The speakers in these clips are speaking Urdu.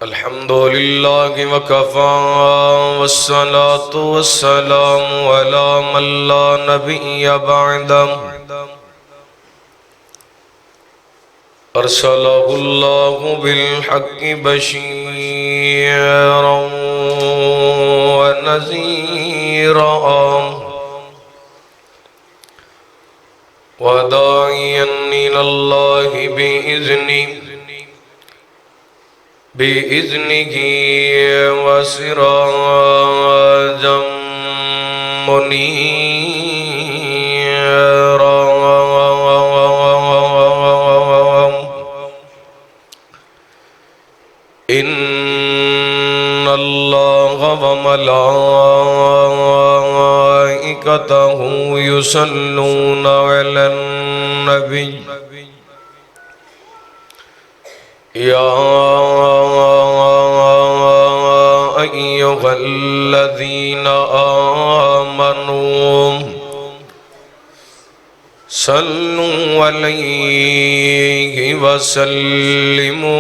الحمد لله وكفى والصلاة والسلام على من لا نبي بعده أرسله الله بالحق بشيرا ونذيرا وداعيا إلى الله بإذنه وسراجا منيرا إن الله وملائكته يصلون على النبي يا أيها الذين آمنوا صلوا عليه وسلموا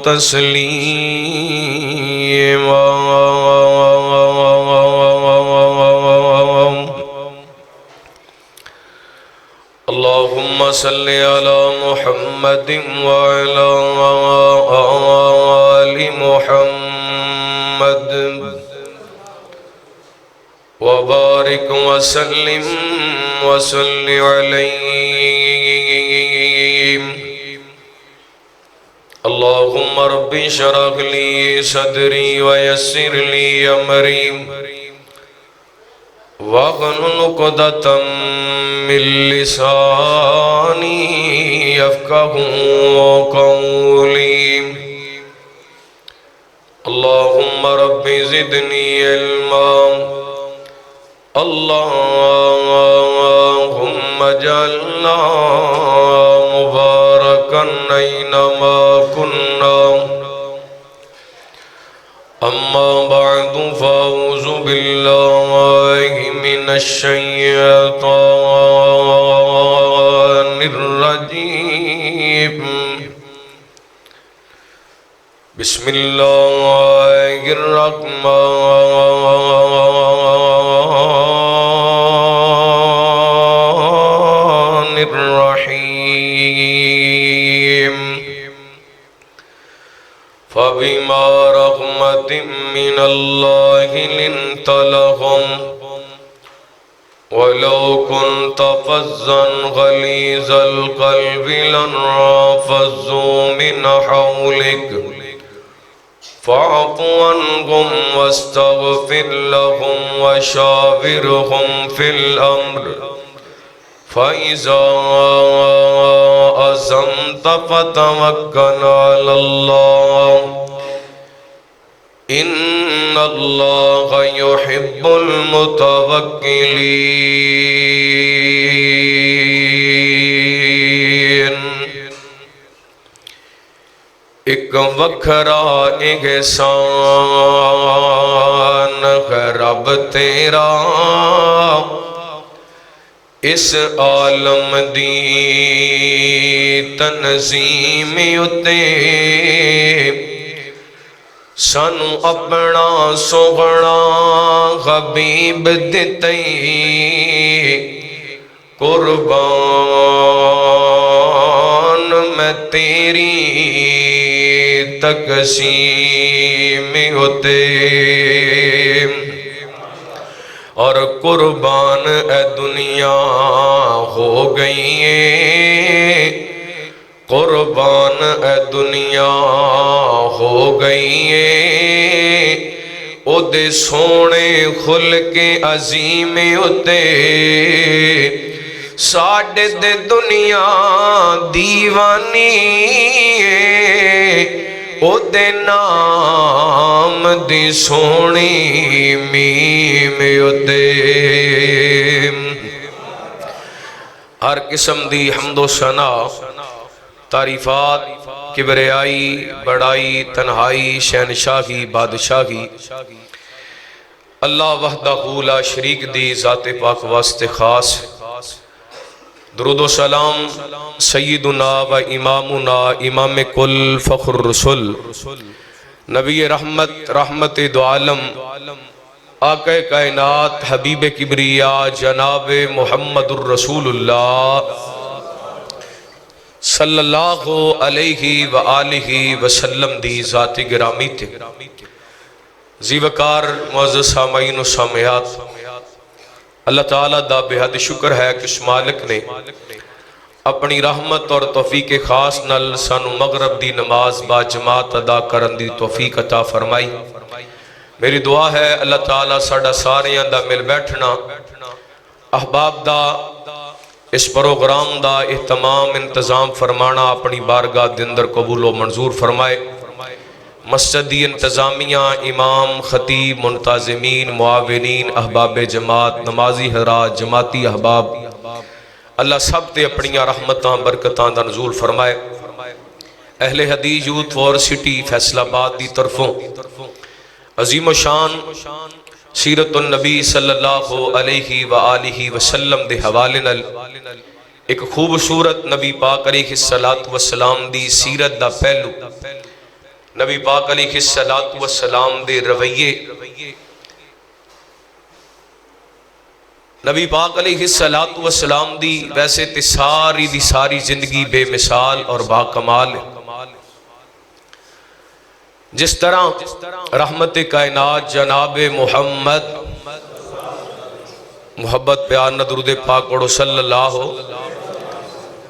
تسليما اللهم صل على محمد وعلى آل محمد وبارك وسلم وصل عليه اللهم رب اشرح لي صدري ويسر لي أمري واحلل عقدة من لساني يفقهوا قولي اللهم رب زدني علما اللهم اجعلنا مباركا أينما كنا أما بعد فأعوذ بالله من الشيطان الرجيم بسم الله الرحمن الرحيم فبما رحمة من الله لنت لهم ولو كنت فظا غليظ القلب لانفضوا من حولك فاعف عنهم واستغفر لهم وشاورهم في الأمر فإذا عزمت فتوكل على الله إن الله يحب المتوكلين ایک وکھرا احسان ہے رب تیرا اس عالم دی تنظیم اتے سانو اپنا سوغنا حبیب دتے قربان میں تیری تقسیم ہوتے اور قربان اے دنیا ہو گئی ہے قربان اے دنیا ہو گئی ہے او دے سونے خلق عظیم ہوتے ساڑھے دے دنیا دیوانی او دے نام دی سونی میم ہوتے ہر قسم دی حمد و ثنا تعریفات کبریائی بڑائی تنہائی شہنشاہی بادشاہی اللہ وحدہ لا شریک دی ذات پاک واسطے خاص درود و سلام سیدنا و امامنا امام کل فخر الرسل نبی رحمت رحمت دو عالم آقا کائنات حبیب کبریا جناب محمد الرسول اللہ صلی اللہ علیہ وآلہ وسلم دی ذات گرامی تے زیوکار معزز سامعین و سامعات، اللہ تعالیٰ دا بے حد شکر ہے کہ اس مالک نے اپنی رحمت اور توفیق خاص نال سانو مغرب دی نماز با جماعت ادا کرن دی توفیق عطا فرمائی۔ میری دعا ہے اللہ تعالیٰ ساڈا ساریاں دا مل بیٹھنا، احباب دا اس پروگرام دا اہتمام انتظام فرمانا اپنی بارگاہ دے اندر قبول و منظور فرمائے۔ مسجدی انتظامیہ، امام، خطیب، منتظمین، معاونین، احباب جماعت، نمازی حضرات، جماعتی احباب، اللہ سب تے اپنیاں رحمتاں برکتاں دا نزول فرمائے۔ اہل حدیث یوتھ فور سٹی فیصل آباد دی طرفوں عظیم و شان سیرت النبی صلی اللہ علیہ وآلہ وسلم دے حوالے نال ایک خوبصورت نبی پاک علیہ السلام دی سیرت دا پہلو، نبی پاک علیہ السلام دے رویے، نبی پاک علیہ السلام دی ویسے تے ساری زندگی بے مثال اور با کمال ہے۔ جس طرح رحمت کائنات جناب محمد، محبت پیار درود پاک پڑھو صلی اللہ ہو،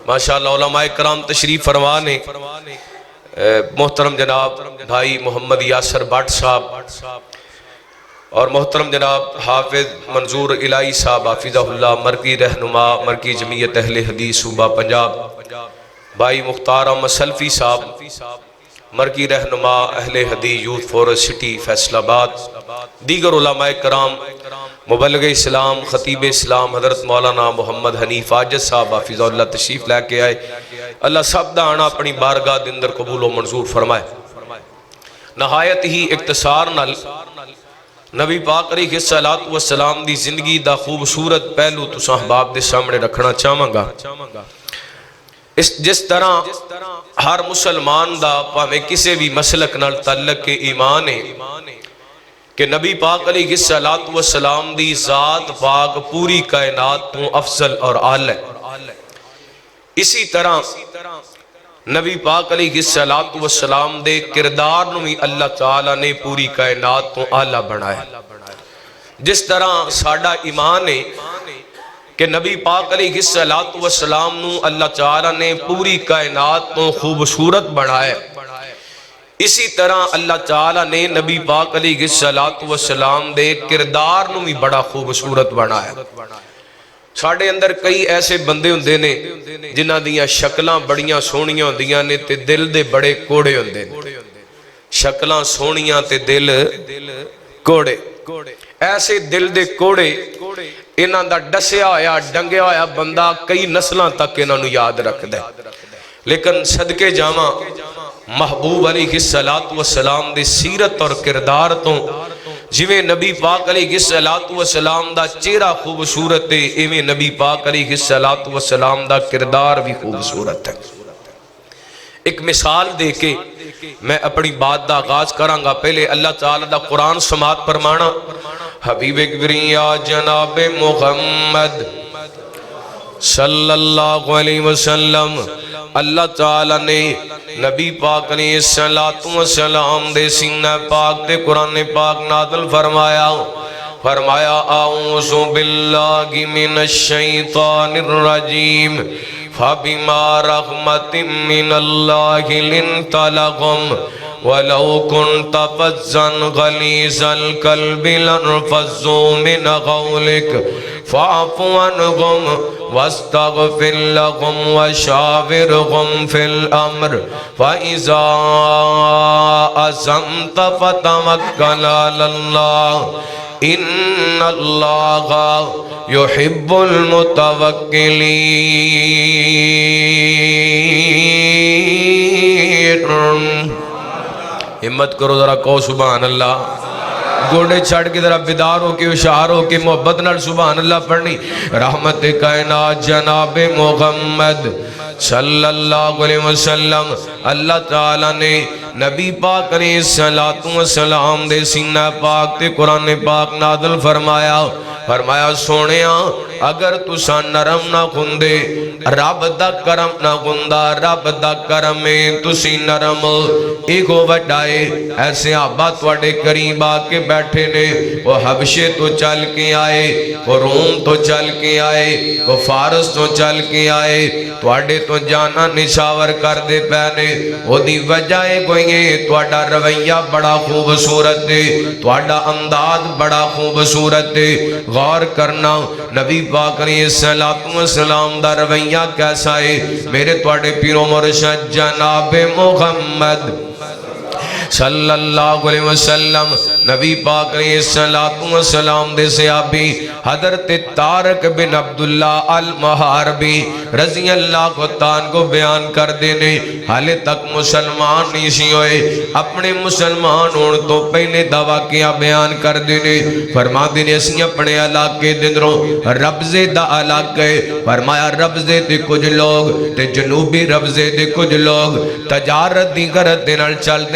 ماشاءاللہ علماء کرام تشریف فرمانے، محترم جناب بھائی محمد یاسر بٹ صاحب اور محترم جناب حافظ منظور الہی صاحب حافظہ اللہ، مرکی رہنما مرکی جمعیت اہل حدیث صوبہ پنجاب، بھائی مختار احمد سلفی صاحب مرکی رہنما اہل حدیث یوتھ فور سٹی فیصل آباد، دیگر علماء کرام، مبلغ اسلام، خطیب اسلام حضرت مولانا محمد حنیف عاجز صاحب حافظہ اللہ تشریف لے کے آئے، اللہ سب دا آنا اپنی بارگاہ دے اندر قبول و منظور فرمائے۔ نہایت ہی اختصار نال نبی پاک علیہ السلام دی زندگی دا خوبصورت پہلو تساں احباب دے سامنے رکھنا چاہواں گا۔ جس طرح ہر مسلمان دا پاویں کسے بھی مسلک نال تعلق کے ایمان ہے کہ نبی پاک علیہ السلام دی ذات پاک پوری کائنات تو افضل اور اعلی ہے، اسی طرح نبی پاک علیہ السلام دے کردار نو بھی اللہ تعالیٰ نے پوری کائنات تو اعلیٰ بنایا۔ جس طرح ساڈا ایمان ہے کہ نبی پاک علیہ السلام نو اللہ تعالیٰ نے پوری کائنات تو خوبصورت بنایا، اسی طرح اللہ تعالیٰ نے نبی پاک علیہ السلام دے کردار نو بھی بڑا خوبصورت بنایا۔ ساڑھے اندر کئی ایسے بندے ہوندے نے جنہ دیاں شکلاں بڑیاں سونیاں ہوندیاں نے تے دل دے بڑے کوڑے ہوندے نے، شکلاں سونیاں تے دل کوڑے، ایسے دل دے کوڑے انہاں دا ڈسیا ہویا ڈنگیا ہویا بندہ کئی نسلاں تک انہاں نو یاد رکھ دے، لیکن صدقے جاواں محبوب علیہ السلام دے سیرت اور کردار تو جویں نبی پاک علیہ السلام دا چہرہ خوبصورت ہے، ایویں نبی پاک علیہ السلام دا کردار بھی خوبصورت ہے۔ ایک مثال دے کے میں اپنی بات دا آغاز کراں گا، پہلے اللہ تعالیٰ دا قرآن سماعت فرمانا۔ حبیب کبریا جناب محمد صلی اللہ علیہ وسلم، اللہ تعالیٰ نے نبی پاک علیہ السلام دے سینہ پاک تے قرآن پاک نازل فرمایا اعوذ باللہ من الشیطان الرجیم فبما رحمت من اللہ لنت لهم ولو كنت فظا غلیظ القلب لانفضوا من حولك فاعف عنهم واستغفر لهم وشاورهم في الأمر فإذا عزمت فتوكل على الله إن الله يحب المتوكلين۔ ہمت کرو ذرا کہو سبحان اللہ۔ گوڑے چھڑ کے ذرا بیدار ہو کے ہوشیار ہو کے محبت نال سبحان اللہ پڑھنی رحمت کائنات جناب محمد صلی اللہ علیہ وسلم اللہ تعالیٰ نے نبی پاک علیہ السلام دے سینہ پاک تے قرآن پاک نازل فرمایا سونیا اگر تسا نرم نہ کھندے رب دا کرم نہ کھندا رب دا کرم میں تسی نرم ایک وڈائے ایسے آبا توڑے قریب آکے بیٹھے نے وہ حبشے تو چل کے آئے وہ روم تو چل کے آئے وہ فارس تو چل کے آئے توڑے تو جانا نشاور کر دے پہنے وہ دی وجائے گوئیں توڑا رویہ بڑا خوبصورت دے توڑا انداز بڑا خوبصورت دے غور کرنا نبی پاک علیہ السلام دا رویہ کیسا ہے میرے توڑے پیرو مرشد جناب محمد صلی اللہ علیہ وسلم نبی پاک علیہ السلام دے صحابی حضرت طارق بن عبداللہ المحاربی رضی اللہ کو تان کو بیان کر دینے حالے تک مسلمان نیسی ہوئے اپنے مسلمان ہونے تو پہلے دعویٰ کیا بیان کر دینے فرما دینے اسی اپنے علاقے دندروں ربزے دا علاقے فرمایا ربزے دے کچھ لوگ تے جنوبی ربزے دے کچھ لوگ تجارت دی کرت دینال چل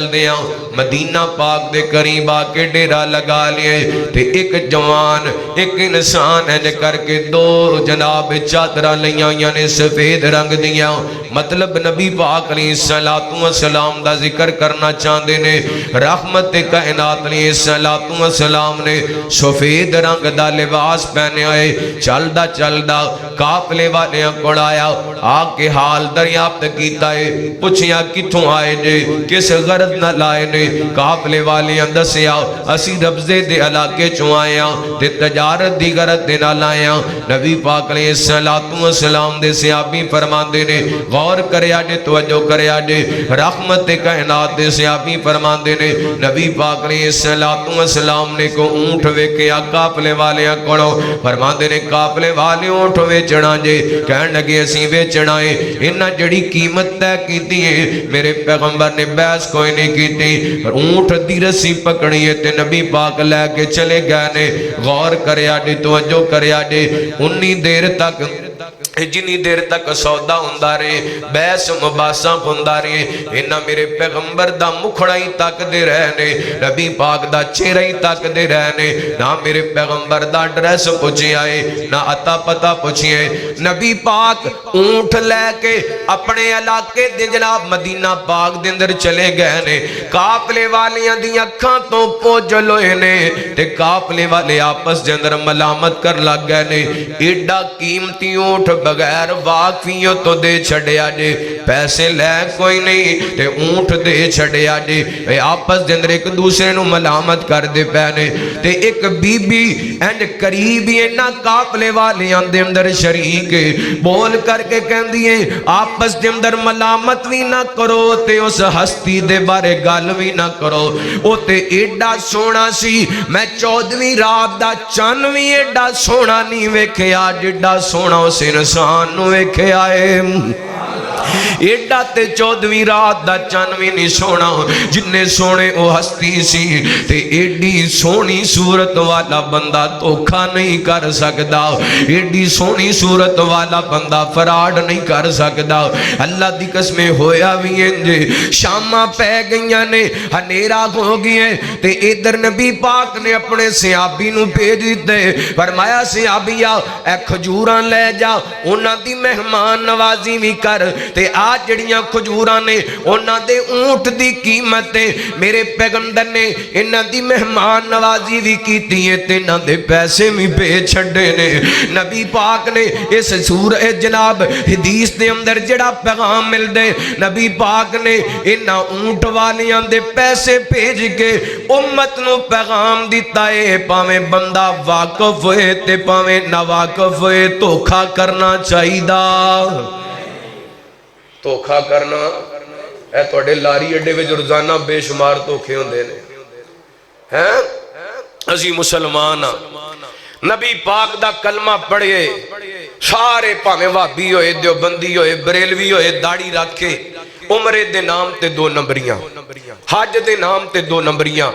دیاں مدینہ پاک دے قریب آکے ڈیرہ لگا لیے تے ایک جوان ایک انسان ہے کر کے دو جناب چادرہ لیاں یعنی سفید رنگ دیاں مطلب نبی پاک علیہ السلام دا ذکر کرنا چاندے نے رحمت کائنات علیہ السلام نے سفید رنگ دا لباس پہنے آئے چل دا قافلے والے کڑایا آکے حال دریافت کیتا ہے پوچھیا کتھوں آئے جے کس غرض نہ لائے نے قافلے والی اندر سے آؤ اسی ربزے دے علاقے چوائیاں تے تجارت دی غرض دے نہ لائیاں نبی پاک علیہ السلام دے صحابی فرمان دے نے غور کریا جے توجہ کریا جے رحمت کائنات دے صحابی فرمان دے نے نبی پاک علیہ السلام نے کو اونٹ ویکیا قافلے والے کڑو فرمان دے نے قافلے والے اونٹ ویچنا جے کہن لگے اسی ویچنا ہے انہاں جڑی قیمت تے کیتی ہے میرے پیغمبر نے بحث کوئی نہیں کیتی اونٹ دی رسی پکڑی ہے تے نبی پاک لے کے چلے گئے نے غور کریا جے توجہ کریا جے انی دیر تک جنی دیر تک سودا ہوندہ رہے بیس مباساں ہوندہ رہے انہا میرے پیغمبر دا مکھڑائی تک دے رہنے نبی پاک دا چہرہی تک دے رہنے نہ میرے پیغمبر دا ڈریس پوچھے آئے نہ عطا پتہ پوچھے آئے نبی پاک اونٹ لے کے اپنے علاقے دے جناب مدینہ پاک دے اندر چلے گئے نے قافلے والیاں دی اکھاں تو پوجلوئے نے تے قافلے والے آپس دے اندر ملامت کر لگ گئے نے ایڈا قیمتی اونٹ بغیر واقفیوں تو دے چھڑیا جے پیسے لے کوئی نہیں تے اونٹ دے چھڑیا جے اے آپس دے اندر ایک دوسرے نو ملامت کر دے پہنے تے ایک بی بی اینڈ قریبی اینا قافلے والیاں دے اندر شریک بول کر کے کہن دیئے آپس دے اندر ملامت بھی نہ کرو تے اس ہستی دے بارے گال بھی نہ کرو او تے ایڈا سونا سی میں 14ویں رات دا چانویں ایڈا سونا نہیں ویکھیا جڈا سونا اس انسان نو ویکھے آئے ایڈا تے 14ویں رات دا چانویں نہیں سونا جننے سونے او ہستی سی تے ایڈی سونی صورت والا بندہ دھوکا نہیں کر سکدا ایڈی سونی صورت والا بندہ فراڈ نہیں کر سکدا اللہ دی قسمیں ہویا بھی انجے شامہ پہ گئیاں نے ہنیرہ ہو گئے تے ادھر نبی پاک نے اپنے صحابی نو بھیج دیتے فرمایا صحابیہ اے کھجوراں لے جا انہاں دی مہمان نوازی بھی کر تے آج جڑیاں کھجوراں نے انہاں دے اونٹ دی قیمتیں میرے پیغمبر نے انہاں دی مہمان نوازی بھی کیتی ہے تے انہاں دے پیسے بھی بے چھڑے نے نبی پاک نے اس سورہ جناب حدیث دے اندر جڑا پیغام مل دے نبی پاک نے انہاں اونٹ والیاں دے پیسے بھیج کے امت نو پیغام دیتا ہے پاویں بندہ واقف ہوئے تے پاویں نہ واقف ہوئے دھوکا کرنا چاہیے دھوکا کرنا اے توڑے لاری اڈے وچ روزانہ بے شمار دھوکے ہوندے نے ہیں اسی مسلمان نبی پاک دا کلمہ پڑھے سارے پاویں وہابی ہوئے دیوبندی ہوئے بریلوی ہوئے داڑھی رکھے عمرے دے نام تے 2 نمبریاں، حج دے نام تے 2 نمبریاں،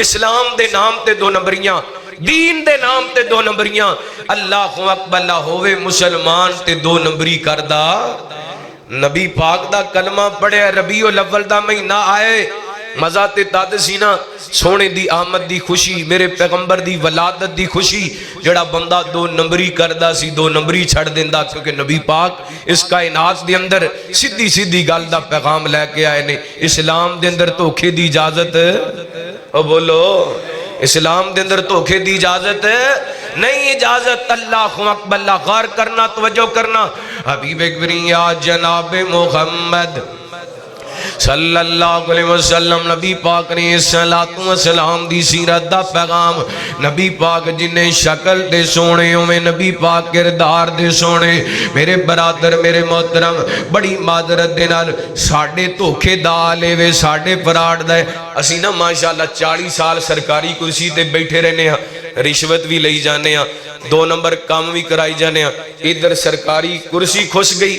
اسلام دے نام تے 2 نمبریاں، دین دے نام تے 2 نمبریاں، اللہ اکبر ہوئے مسلمان تے 2 نمبری کردہ نبی پاک دا کلمہ پڑھے، ربیع الاول دا مہینہ آئے، مزہ تے تاد سینا، سونے دی آمد دی خوشی، میرے پیغمبر دی ولادت دی خوشی، جڑا بندہ 2 نمبری کردہ سی 2 نمبری چھڑ دیندہ، کیونکہ نبی پاک اس کائنات دے اندر سدھی سدھی گل دا پیغام لے کے آئے نے، اسلام دے اندر دھوکے دی اجازت، او بولو اسلام دے اندر دھوکے دی اجازت نہیں، اجازت اللہ اکبر، اللہ غور کرنا، توجہ کرنا، حبیب اکبری یا جناب محمد صلی اللہ علیہ وسلم، نبی پاک نے صلاۃ و سلام دی سیرت دا پیغام، نبی پاک جنہیں شکل دے سونے ہوئے، نبی پاک کردار دے سونے، میرے برادر میرے محترم، بڑی معذرت دے نال ساڑھے دھوکے دا لے وے، ساڑھے پراڑ دے، اسی نا ماشاءاللہ 40 سال سرکاری کرسی تے بیٹھے رہنے ہیں، رشوت بھی لئی جانے ہیں، 2 نمبر کام بھی کرائی جانے ہیں، ادھر سرکاری کرسی کھس گئی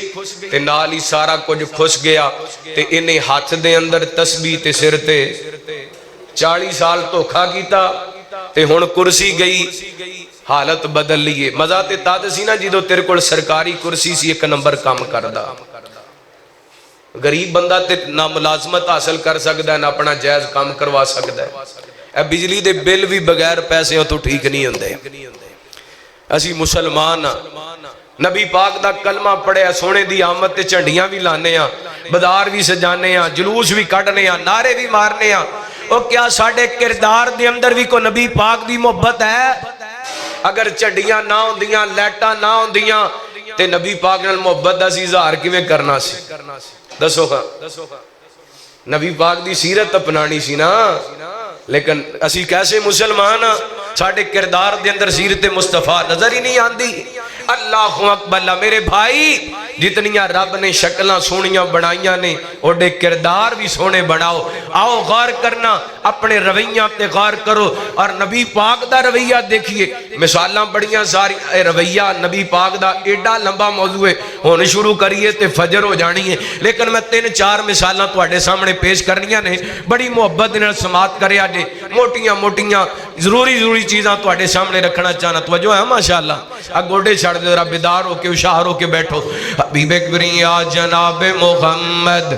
تے نال ہی سارا کچھ کھس گیا تے انہیں ہاتھ دے اندر تسبیح تے سر تے 40 سال دھوکا کیتا تے ہن کرسی گئی، حالت بدل لیے، مزہ تے تاد سی نا جدو تیرے کول سرکاری کرسی سی 1 نمبر کام کردہ، غریب بندہ تے نہ ملازمت حاصل کر سکتا ہے، نہ اپنا جائز کام کروا سکتا ہے، اے بجلی دے بل بھی بغیر پیسے ہوں تو ٹھیک نہیں ہوندے، اسی مسلمان نبی پاک دا کلمہ پڑھے، سونے دی آمد تے چنڈیاں بھی لانے ہیں، بدار بھی سجانے ہیں، جلوس بھی کٹنے ہیں، نعرے بھی مارنے ہیں، او کیا ساڑھے کردار دے اندر بھی کو نبی پاک دی محبت ہے؟ اگر چنڈیاں نہ ہوندیاں، لیٹا نہ ہوندیاں تے نبی پاک نال محبت دا سی اظہار کیویں کرنا سی؟ دسو خاں نبی پاک دی سیرت اپنانی سی نا، لیکن اسی کیسے مسلمان ہاں، ساڑھے کردار دے اندر سیرت مصطفیٰ نظر ہی نہیں آندی، اللہ اکبر، میرے بھائی جتنیاں رب نے شکلیں سونیاں بنائیاں نے اوڈے کردار بھی سونے بناؤ، آؤ غور کرنا، اپنے رویہ تے غور کرو، اور نبی پاک دا رویہ دیکھئے، مثالاں بڑیاں ساری، رویہ نبی پاک دا ایڈا لمبا موضوع ہے، ہونے شروع کریے تے فجر ہو جانی ہے، لیکن میں 3-4 مثالاں تو اڈے سامنے پیش کرنیاں نے، بڑی محبت نے سماعت کرے آجے، موٹیاں موٹیاں ضروری چیزاں تو اڈے سامنے رکھنا چاہنا، توجہ ہے ماشاءاللہ، گوڑے چھڑ دے ذرا بیدار ہو کے اشار ہو کے بیٹھو، حبیب اکبری یا جناب محمد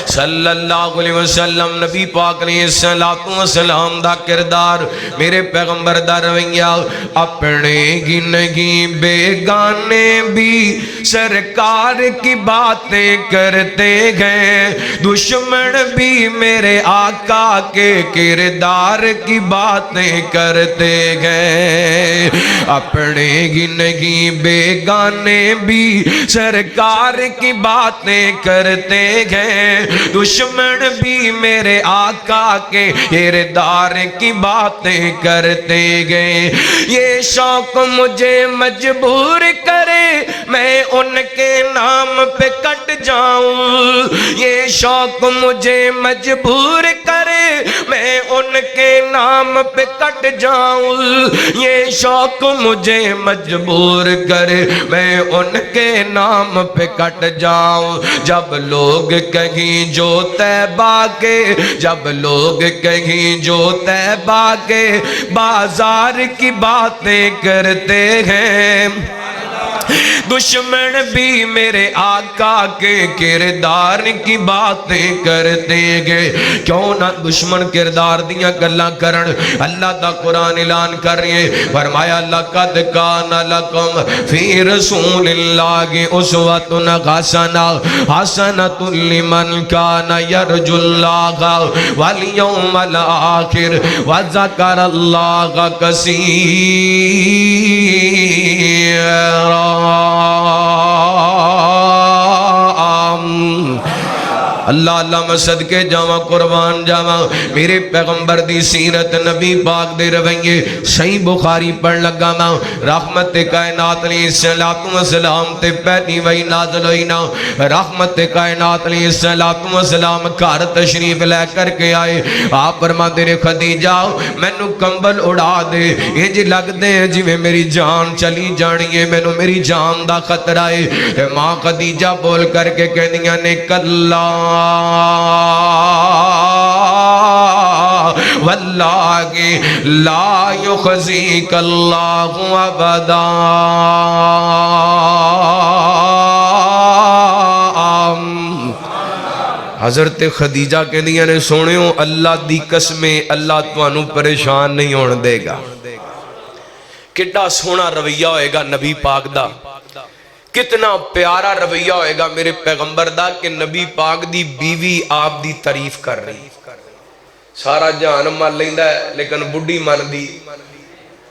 صلی اللہ علیہ وسلم، نبی پاک نے صلاۃ و سلام دا کردار، میرے پیغمبر دا رویہ، اپنے گنگی بیگانے بھی سرکار کی باتیں کرتے گئے، دشمن بھی میرے آقا کے کردار کی باتیں کرتے گئے، اپنے گنگی بیگانے بھی سرکار کی باتیں کرتے گئے، دشمن بھی میرے آقا کے کردار کی باتیں کرتے گئے، یہ شوق مجھے مجبور کرے میں ان کے نام پہ کٹ جاؤں، یہ شوق مجھے مجبور کرے میں ان کے نام پہ کٹ جاؤں، یہ شوق مجھے مجبور کرے میں ان کے نام پہ کٹ جاؤں، جب لوگ کہیں جو طیبہ کے، جب لوگ کہیں جو طیبہ کے بازار کی باتیں کرتے ہیں، دشمن بھی میرے آقا کے کردار کی باتیں کرتے گئے، کیوں نہ دشمن کردار دیاں گلاں کرن، اللہ دا قرآن اعلان کر رہے ہیں، فرمایا لَقَدْ كَانَ لَكُمْ فِي رَسُولِ اللَّهِ أُسْوَةٌ حَسَنَةٌ لِمَنْ كَانَ يَرْجُو اللَّهَ وَالْيَوْمَ الْآخِرَ وَذَكَرَ اللَّهَ كَثِيرًا۔ اللہ اللہ میں صدقے جاواں قربان جاواں میرے پیغمبر دی سیرت نبی پاک دے رویے صحیح بخاری پڑھ لگا نا رحمت کائنات علیہ السلام تے پہلی وحی نازل ہوئی نا رحمت کائنات علیہ السلام گھر تشریف لے کر کے آئے آپ فرماندے نے خدیجہ مینوں کمبل اڑا دے انج لگ دے جویں میری جان چلی جانی ہے مینوں میری جان دا خطرہ ہے ماں خدیجہ بول کر کے کہندیاں نے کلا واللہ لا یخزیک اللہ ابدا حضرت خدیجہ کہندیاں نے سونیوں اللہ دی قسمیں اللہ تانوں پریشان نہیں ہون دے گا کتنا سونا رویہ ہوئے گا نبی پاک دا کتنا پیارا رویہ ہوئے گا میرے پیغمبر دا کہ نبی پاک دی بیوی آپ دی تعریف کر رہی سارا جہان مان لیندا ہے لیکن بڈھی مان دی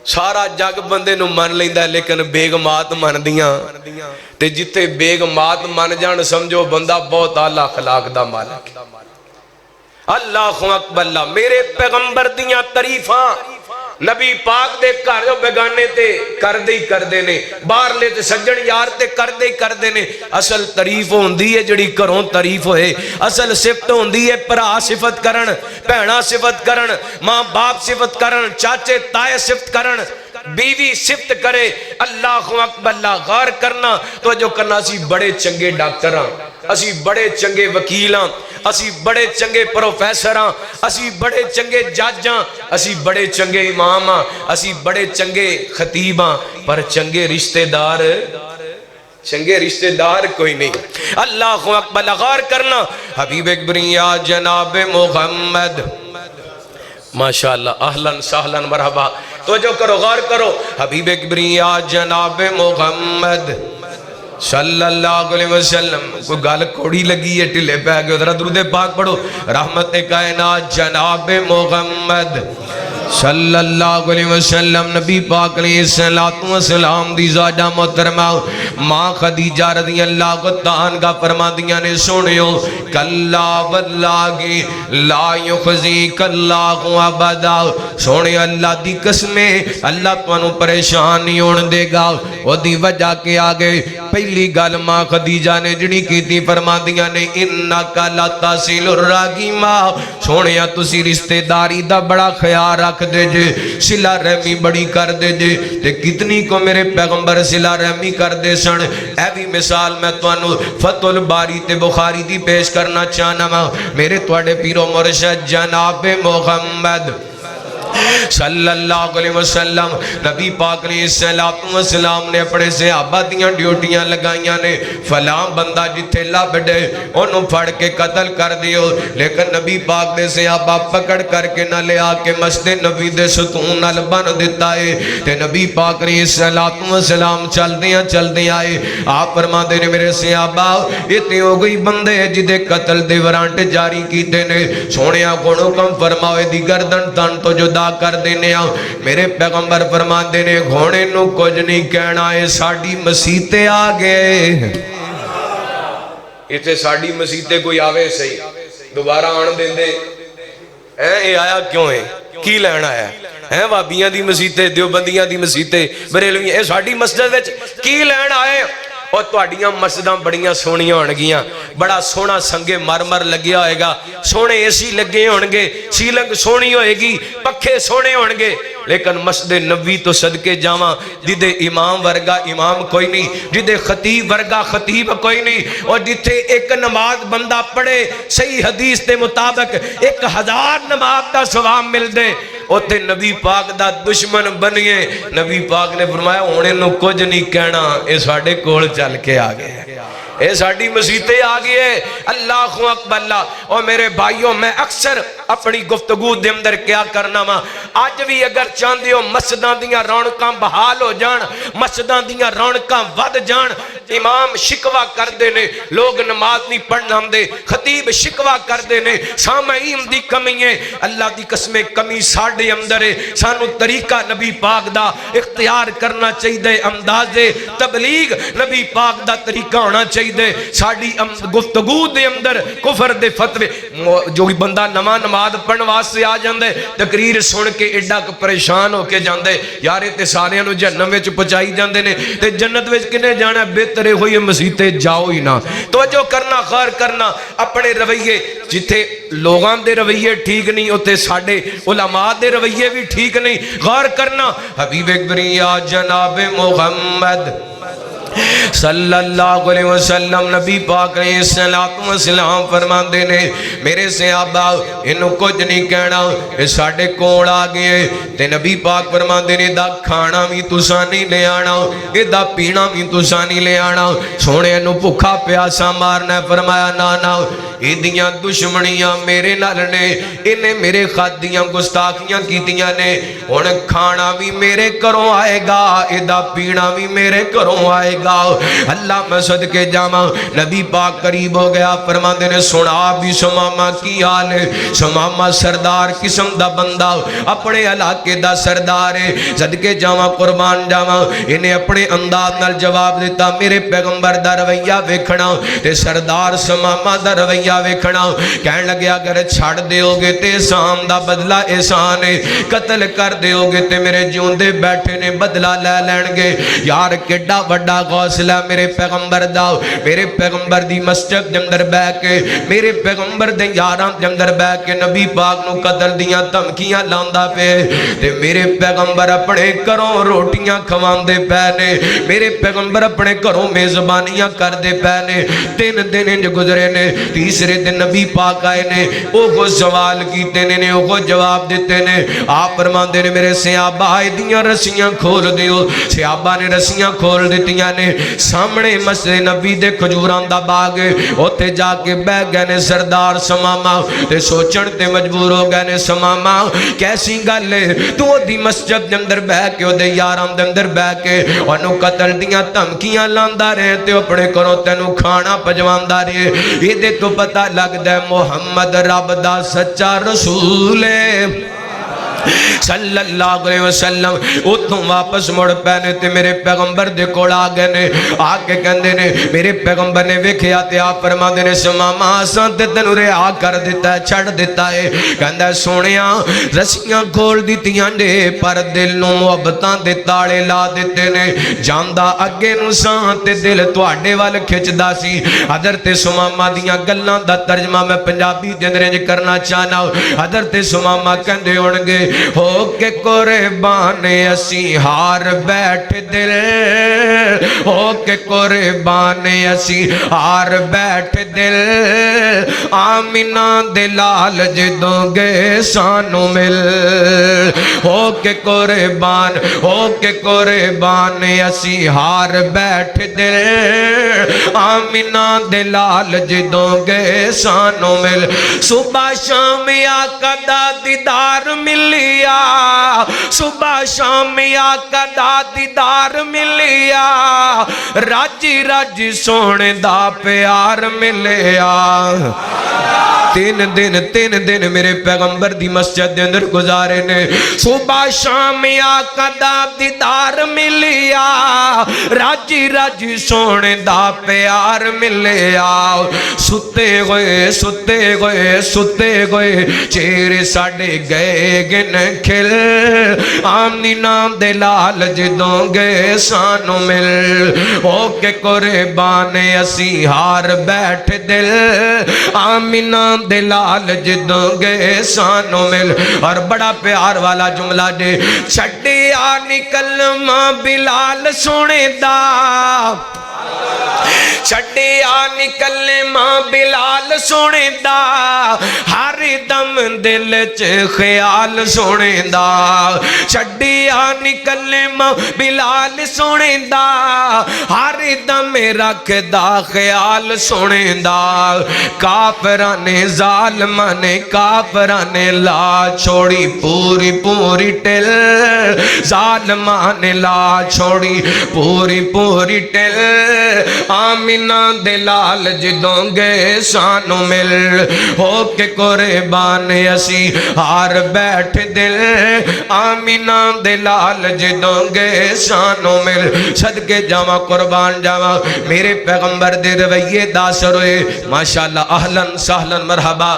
سارا جگ بندے نو مان لیندا ہے لیکن بیگمات مان دیاں تے جتے بیگمات مان جان سمجھو بندہ بہت اعلیٰ اخلاق دا مالک اللہ اکبر اللہ میرے پیغمبر دیاں تعریفاں نبی پاک دے گھر جو بیگانے تے کر دے نے باہر لے تے سجن یار تے کر دے نے اصل تعریف ہوندی ہے جڑی گھروں تعریف ہوئے اصل صفت ہوندی ہے پرا صفت کرن بہنا صفت کرن ماں باپ صفت کرن چاچے تائے صفت کرن بیوی صفت کرے اللہ اکبر اللہ غور کرنا تو جو کرنا اسی بڑے چنگے ڈاکٹر ہاں اسی بڑے چنگے وکیل ہاں اسی بڑے چنگے پروفیسر ہاں اسی بڑے چنگے جج ہاں اسی بڑے چنگے امام ہاں اسی بڑے چنگے خطیب ہاں پر چنگے رشتہ دار کوئی نہیں اللہ اکبر غور کرنا حبیب اکبریہ جناب محمد ماشاءاللہ اہلاً سہلاً مرحبا تو جو کرو غور کرو حبیب اکبریہ جناب محمد صلی اللہ علیہ وسلم کوئی گال کوڑی لگی ہے ٹلے پہ آگے ادھر درود پاک پڑھو رحمت کائنات جناب محمد صلی اللہ علیہ وسلم نبی پاک علیہ السلام دی زادہ محترمہ ماں خدیجہ رضی اللہ عنہا فرما دیا نے سنیو کلا واللہ لا یخزیک اللہ ابدا سونے اللہ دی قسمیں اللہ تانوں پریشان نہیں ہون دے گا وہ دی وجہ کے آگے پہلی گل ماں خدیجہ نے جڑی کی تھی فرما دیا نے انکا لا تصل الرحیمہ سونے تسی رشتہ داری دا بڑا خیال رکھ دے جے صلہ رحمی بڑی کر دے جے تے کتنی کو میرے پیغمبر صلہ رحمی کر دے سن اے بھی مثال میں توانو فتح الباری تے بخاری دی پیش کرنا چاہنا میرے توڑے پیرو مرشد جناب محمد صلی اللہ علیہ وسلم نبی پاک علیہ السلام نے اپنے صحابہ دیاں ڈیوٹیاں لگائیاں نے فلاں بندہ جتھے لب دے انہوں پھڑ کے قتل کر دیو لیکن نبی پاک نے صحابہ پکڑ کر کے نہ لے آکے مسجد نبی دے ستون نال بن دیتا ہے تے نبی پاک علیہ السلام چل دیا آئے آپ فرما دے نے میرے صحابہ اتنی ہو گئی بندے جدے قتل دے ورانٹ جاری کی دینے سونیا گھوڑوں کم فرماوے دی گردن تن تو جو کر دینے آؤ میرے پیغمبر فرما دینے گھوڑے نو کچھ نہیں کہنا ہے ساڑی مسیطے آگے اتنے ساڑی مسیطے کوئی آوے صحیح دوبارہ آن دیں دے اے آیا کیوں ہے کی لینا ہے وابیاں دی مسیطے دیوبندیاں دی مسیطے بریلویاں اے ساڑی مسجد وچ کی لینا ہے اور توڑیاں مسجداں بڑیاں سونیاں ہونگیاں بڑا سونا سنگے مرمر لگیا ہوئے گا سونے ایسی لگے ہونگے سیلنگ سونی ہوئے گی پکھے سونے ہونگے لیکن مسجد نبی تو صدقے جاواں جدے امام ورگا امام کوئی نہیں جدے خطیب ورگا خطیب کوئی نہیں اور جتے ایک نماز بندہ پڑھے صحیح حدیث دے مطابق 1000 نماز دا ثواب مل دے اوتے نبی پاک دا دشمن بنیے نبی پاک نے فرمایا ہونے نو کچھ نہیں کہنا اے ساڑھے کول چل کے آگے اے ساڑھی مسیطے آگئے اللہ اکبر اللہ اور میرے بھائیوں میں اکثر اپنی گفتگو دے اندر کیا کرنا وا اج بھی اگر چاہندے ہو مسجداں دیاں رونقاں بحال ہو جان مسجداں دیاں رونقاں ود جان امام شکوا کردے نے لوگ نماز نہیں پڑھنا ہندے خطیب شکوا کردے نے سامعین دی کمی ہے اللہ دی قسم کمی ساڑھے اندر ہے سانو طریقہ نبی پاک دا اختیار کرنا چاہیے انداز تبلیغ نبی پاک دا طریقہ ہونا چاہیے ساڑھی گفتگو دے اندر کفر دے فتوے جو بندہ نماز پڑھن واسطے آ جاندے تقریر سن کے ایڈا پریشان ہو کے جاندے یار تے سارے نو جہنم وچ پہنچائی جاندے نے تے جنت وچ کنے جانا بہتر ہوئی مسیتے جاؤ ہی نہ توجہ کرنا خیر کرنا اپنے رویے جتھے لوگاں دے رویے ٹھیک نہیں ہوتے ساڑھے علماء دے رویے بھی ٹھیک نہیں غور کرنا حبیب اکبریہ جناب محمد صلی اللہ علیہ وسلم نبی پاک علیہ السلام فرماندے نے میرے صحابہ انہوں کچھ نہیں کہنا یہ ساڑھے کول آ گئے تے نبی پاک فرماندے نے دا کھانا بھی تساں نہیں لے آنا یہ دا پینا بھی تساں نہیں لے آنا سونے انہوں بھکھا پیاسا مارنا فرمایا نانا یہ دیاں دشمنیاں میرے نال نے انہیں میرے خط دیاں گستاخیاں کیتیاں نے انہیں کھانا بھی میرے کروں آئے گا یہ دا پینا بھی میرے کروں آئے گا اللہ میں صدقے جاما نبی پاک قریب ہو گیا فرماندے نے سنا بھی سماما کی حال ہے سماما سردار قسم دا بندہ اپنے علاقے دا سردار ہے صدقے جاما قربان جاما انہیں اپنے انداز نال جواب دیتا میرے پیغمبر دا رویہ ویکھنا تے سردار سماما دا رویہ ویکھنا کہن لگے اگر چھڑ دے ہوگے تے احسان دا بدلہ احسان ہے قتل کر دے ہوگے تے میرے جوندے بیٹھے نے بدلہ لے لین گے یار کڈا وڈا غوصلہ میرے پیغمبر دا میرے پیغمبر دی مسجد اندر بہ کے میرے پیغمبر دے یاراں اندر بہ کے نبی پاک نو قتل دیاں دھمکیاں لاندا پے تے میرے پیغمبر اپنے گھروں روٹیاں کھواندے پے نے میرے پیغمبر اپنے گھروں میزبانیاں کردے پے نے 3 دن انج گزرے نے تیسرے دن نبی پاک آئے نے اوہ سوال کیتے نے اوہ جواب دیتے نے آپ فرماندے نے میرے صحابہ دیاں رسیاں کھول دیو صحابہ نے رسیاں کھول دیتیاں نے سامنے مسجد نبی دے کھجوراں دا باغ اوتے جا کے بہ گئے نے سردار سماما تے سوچن تے مجبور ہو گئے نے سماما کیسی گل ہے تو دی مسجد دے اندر بہ کے او دے یاراں دے اندر بہ کے اونوں قتل دیاں دھمکیاں لاندا رہے تے اپنے گھروں تینوں کھانا پجواندا رہے اے دے تو پتہ لگدا ہے محمد رب دا سچا رسول ہے صلی اللہ علیہ وسلم اتھوں واپس مڑ پینے تے میرے پیغمبر دے کوڑ آگے نے آکے کہندے نے میرے پیغمبر نے ویکھیا تے آپ فرما دے نے سماما آسان تے تینوں رہا کر دیتا ہے چھڑ دیتا ہے کہندہ ہے سونیاں رسیاں کھول دیتیاں دے پر دل نو محبتاں دے تاڑے لا دیتے نے جاندہ اگے نو سان تے دل تواڈے وال کھچ دا سی حضرت سماما دیاں گلاں دا ترجمہ میں پنجابی دے اندر کرنا چاہنا حضرت سماما کہندے ہونگے ہو کے قربان اسی ہار بیٹھ دل ہو کے قربان اسی ہار بیٹھ دل آمینہ دلال جدوں گے سانو مل ہو کے قربان اسی ہار بیٹھ دل آمینہ دلال جدوں گے سانو مل صبح شام آقا دا دیدار ملیا صبح شام آقا دا دیدار ملیا راجی راجی سونے دا پیار ملیا 3 دن میرے پیغمبر دی مسجد دے اندر گزارے نے صبح شام آقا دا دیدار ملیا راجی راجی سونے دا پیار ملیا ستے گئے چہرے ساڑے گئے گن کھل آمینہ دلال جدوں گے سانو مل ہو کے قربان اسی ہار بیٹھ دل آمینہ دلال جدوں گے سانو مل اور بڑا پیار والا جملہ دے چھڑیا نکل ماں بلال سونے دا چھڈیا نکلے ماں بلال سونے دا ہر دم دل چ خیال سونے دا چھڈیا نکلے ماں بلال سونے دا ہر دم رکھ دا خیال سونے دا کافران ظالمان کافران لا چھوڑی پوری پوری ٹل ظالمان لا چھوڑی پوری پوری ٹل آمینہ دلال جدوں گے سانو مل ہو کے قربان اسی ہار بیٹھ دل آمینہ دلال جدوں گے سانو مل صدقے جاواں قربان جاواں میرے پیغمبر دے رویے دا سروے ماشاءاللہ اہلاً سہلاً مرحبا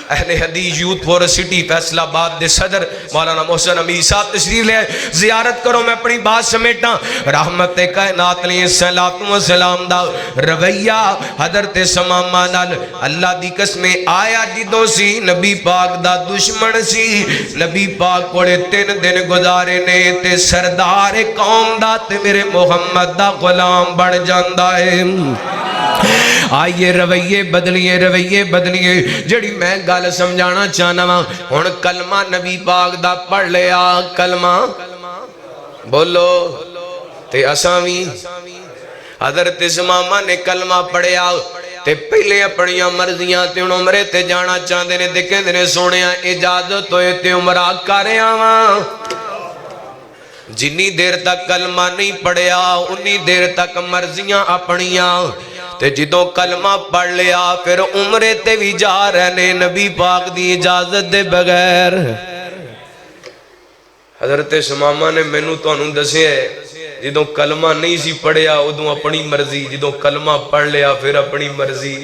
اہل حدیث یوتھ فور سٹی فیصلہ آباد دے صدر مولانا محسن امیر صاحب تشریف لے زیارت کرو میں اپنی بات سمیٹا رحمت کائنات علیہ السلام دا رویہ حضرت سمامہ نال اللہ دی قسم آیا جدوں سی نبی پاک دا دشمن سی نبی پاک کوڑے 3 دن گزارے نے تے سردار قوم دا تے میرے محمد دا غلام بن جاندا ہے آئیے رویے بدلیے جڑی میں گل سمجھانا چاہنا وا ہن کلمہ نبی پاک دا پڑھ لیا کلمہ بولو تے اساں وی حضرت سمامہ نے کلمہ پڑھیا تے پہلے اپنیاں مرضیاں تے عمرے تے جانا چاہندے نے تے کہندے نے سونیا اجازت ہوئے تے عمرہ کر آواں جنی دیر تک کلمہ نہیں پڑھیا انی دیر تک مرضیاں اپنیاں تے جدوں کلمہ پڑھ لیا پھر عمرے تے بھی جا رہنے نبی پاک دی اجازت دے بغیر حضرت سمامہ نے مینوں تانوں دسیا ہے جدوں کلمہ نہیں سی پڑھیا ادوں اپنی مرضی جدوں کلمہ پڑھ لیا پھر اپنی مرضی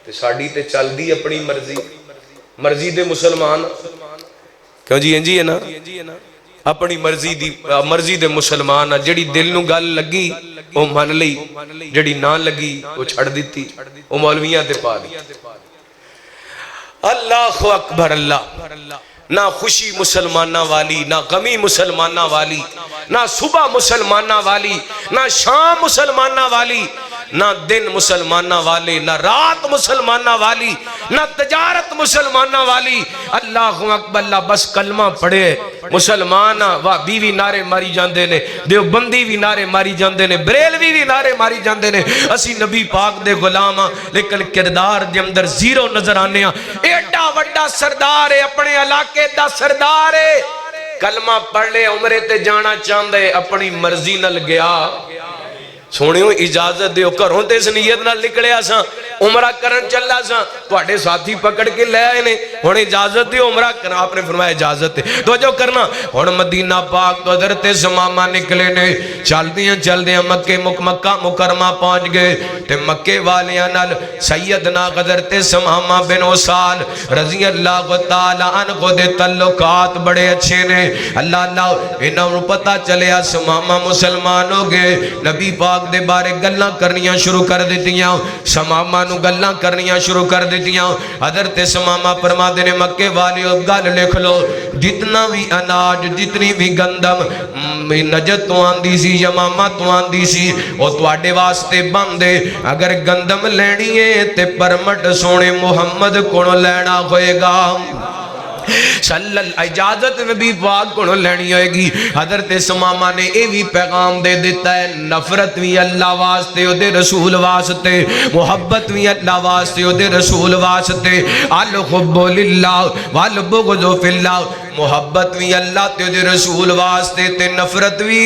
تے ساڈی تے چل دی اپنی مرضی دے مسلمان کیوں جی انجی ہے نا اپنی مرضی دے مسلمان جڑی دل نو گل لگی وہ من لئی جڑی نہ لگی وہ چھڑ دیتی وہ مولویاں تے پا دی اللہ اکبر اللہ نہ خوشی مسلمانہ والی نہ غمی مسلمانہ والی نہ صبح مسلمانہ والی نہ شام مسلمانہ والی نہ دن مسلمانہ والے نہ رات مسلمانہ والی نہ تجارت مسلمانہ والی اللہ اکبر اللہ بس کلمہ پڑھے مسلمان بیوی نعرے ماری جاندے نے دیوبندی بھی نعرے ماری جاندے نے بریلوی بھی نعرے ماری جاندے نے اسی نبی پاک دے غلام لیکن کردار دے اندر زیرو نظر آنے ایڈا وڈا سردار ہے اپنے علاقے دا سردار ہے کلمہ پڑھ لے عمرے تے جانا چاندے اپنی مرضی نل گیا سونیوں اجازت دیو کروں تے اس نیت نہ لکڑے آساں عمرہ کرن چلا ساں توڑے ساتھی پکڑ کے لے آئے نے ہون اجازت دیو عمرہ کرنا آپ نے فرمایا اجازت ہے تو جو کرنا ہون مدینہ پاک تو حضرت سمامہ نکلے نے چل دیاں مکہ مکرمہ پہنچ گئے تے مکہ والیاں نال سیدنا حضرت سمامہ بن عسال رضی اللہ تعالیٰ عنہ دے تعلقات بڑے اچھے نے اللہ انہوں پتہ چلیا سمامہ مسلمان ہو گئے نبی پاک دے بارے گلاں کرنیاں شروع کر دیتیاں سمامہ نو گلاں کرنیاں شروع کر دیتیاں حضرت سمامہ فرما دینے مکے والی گل لکھ لو جتنا بھی اناج جتنی بھی گندم نجد تو آندی سی یمامہ تو آندی سی وہ تواڈے واسطے بندے اگر گندم لینی ہے تے پرمٹ سونے محمد کو لینا ہوئے گا صلی اللہ اجازت نبی پاک کو لینی ہوئے گی حضرت سمامہ نے اے بھی پیغام دے دیتا ہے نفرت بھی اللہ واسطے او دے رسول واسطے محبت بھی اللہ واسطے او دے رسول واسطے الحب للہ والبغض فی اللہ محبت بھی اللہ تے او دے رسول واسطے تے نفرت بھی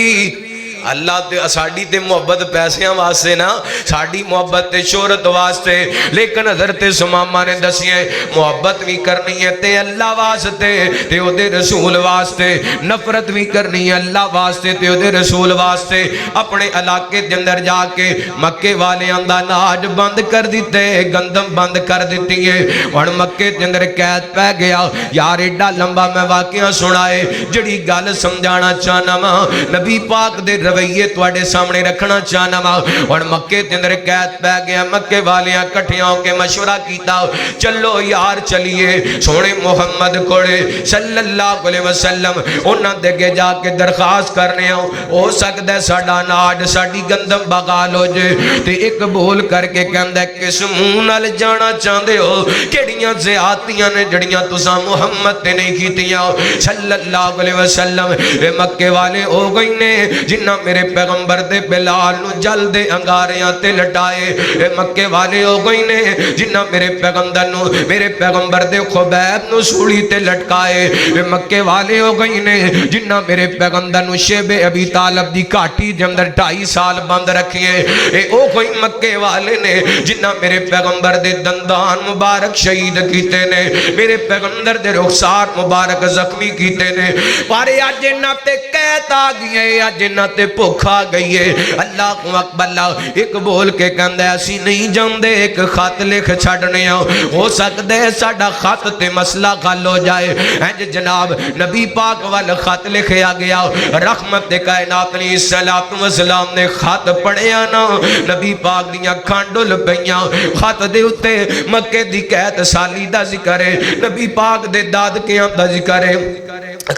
اللہ تے ساڑی تے محبت پیسیاں واسطے نا ساڑی محبت تے شہرت واسطے لیکن حضرت سمامہ نے دسیے محبت بھی کرنی ہے تے اللہ واسطے تے او دے رسول واسطے نفرت بھی کرنی ہے اللہ واسطے تے او دے رسول واسطے اپنے علاقے دے اندر جا کے مکے والے اندہ ناج بند کر دیتے گندم بند کر دیتی ہے اور مکے دے اندر قید پہ گیا یار ایڈا لمبا میں واقعہ سنائے جڑی گل سمجھانا چاہنا نبی پاک دے رویے تواڈے سامنے رکھنا چاہنا وا اور مکے دے اندر قید پہ گیا مکے والیاں کٹھیاں ہو کے مشورہ کیتا چلو یار چلیے سونے محمد کوڑے صلی اللہ علیہ وسلم انہاں دے کے جا کے درخواست کرنے ہو سکتا ہے ساڈا ناڈ ساڈی گندم بغال ہو جے تے ایک بول کر کے کہندا کس منہ نال جانا چاہندے ہو کیڑیاں زیادتیاں نے جڑیاں تساں محمد تے نہیں کیتیاں صلی اللہ علیہ وسلم اے مکے والے ہو گئی نے جنہ میرے پیغمبر دے بلال نو جل دے انگاریاں تے لٹائے اے مکے والے ہو گئی نے جنہ میرے پیغمبر دے خبیب نو سولی تے لٹکائے اے مکے والے ہو گئی نے جنہ میرے پیغمبر نو شیب ابی طالب دی کاٹی دے اندر 2.5 سال بند رکھیے اے او کوئی مکے والے نے جنہ میرے پیغمبر دے دندان مبارک شہید کیتے نے میرے پیغمبر دے رخسار مبارک زخمی کیتے نے پارے آج انہاں تے قید آ گئی ہے آج انہاں تے بھوک آ گئی ہے اللہ اکبر اللہ ایک بول کے کہندا ہے اسی نہیں جاندے ایک خط لکھ چھڈنے ہو سکدا ہے ساڈا خط تے مسئلہ حل ہو جائے انج جناب نبی پاک وال خط لکھیا گیا رحمت کائنات علیہ الصلوۃ والسلام نے خط پڑھیا نا نبی پاک دیاں اکھاں ڈل پیاں خط دے اوتے مکے دی قید سالی دا ذکر ہے نبی پاک دے دادکیاں دا ذکر ہے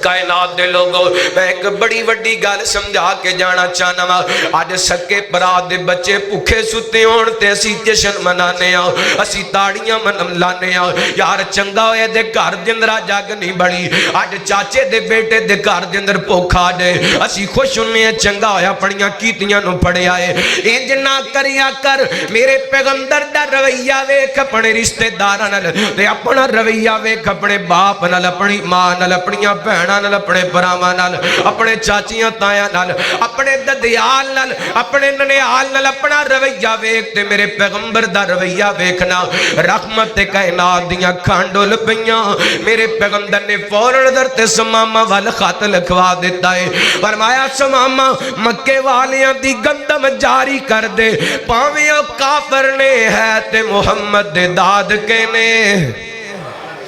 کائنات دے لوگوں میں ایک بڑی وڈی گل سمجھا کے جانا چاہنا وا اج سکے برا دے بچے بھوکے ستے ہون تے اسی جشن منانے اسی تاڑیاں لانے یار چنگا ہوئے دے گھر دے اندر جگ نہیں بڑی اج چاچے دے بیٹے دے گھر دے اندر بھوک آ جائے اسی خوش ہونے چنگا ہویا پڑیاں کیتیاں نو پڑھیا ہے انج نہ کریا کر میرے پیغمبر دا رویہ ویکھ اپنے رشتہ داراں نال تے اپنا رویہ ویکھ اپنے باپ نال اپنی ماں نال اپنیاں بہناں نال اپنے بھراواں نال اپنے چاچیاں تایاں نال اپنے ددیال نال اپنے ننیال نال اپنا رویہ ویکھ تے میرے پیغمبر دا رویہ ویکھنا رحمت کائنات دیاں اکھاں ڈل پیاں میرے پیغمبر نے فوراً حضرت سمامہ وال خط لکھوا دیتا ہے فرمایا سمامہ مکے والیاں دی گندم جاری کر دے پاویں او کافر نے ہے تے محمد دے داد کے نے